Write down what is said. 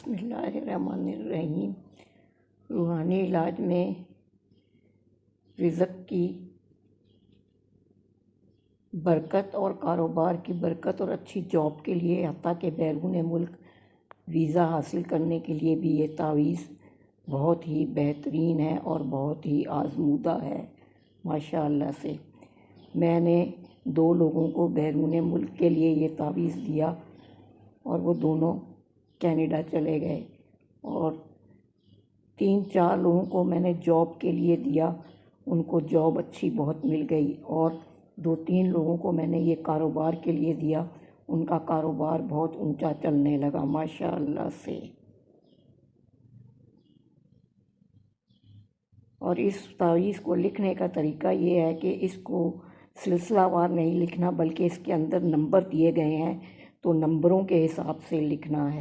بسم اللہ الرحمن الرحیم۔ روحانی علاج میں رزق کی برکت اور کاروبار کی برکت اور اچھی جاب کے لیے، حتیٰ کہ بیرون ملک ویزا حاصل کرنے کے لیے بھی یہ تعویذ بہت ہی بہترین ہے اور بہت ہی آزمودہ ہے ماشاء اللہ سے۔ میں نے 2 لوگوں کو بیرون ملک کے لیے یہ تعویذ دیا اور وہ دونوں کینیڈا چلے گئے، اور 3-4 لوگوں کو میں نے جاب کے لیے دیا، ان کو جاب اچھی بہت مل گئی، اور 2-3 لوگوں کو میں نے یہ کاروبار کے لیے دیا، ان کا کاروبار بہت اونچا چلنے لگا ماشاء اللہ سے۔ اور اس تعویذ کو لکھنے کا طریقہ یہ ہے کہ اس کو سلسلہ وار نہیں لکھنا، بلکہ اس کے اندر نمبر دیے گئے ہیں، تو نمبروں کے حساب سے لکھنا ہے۔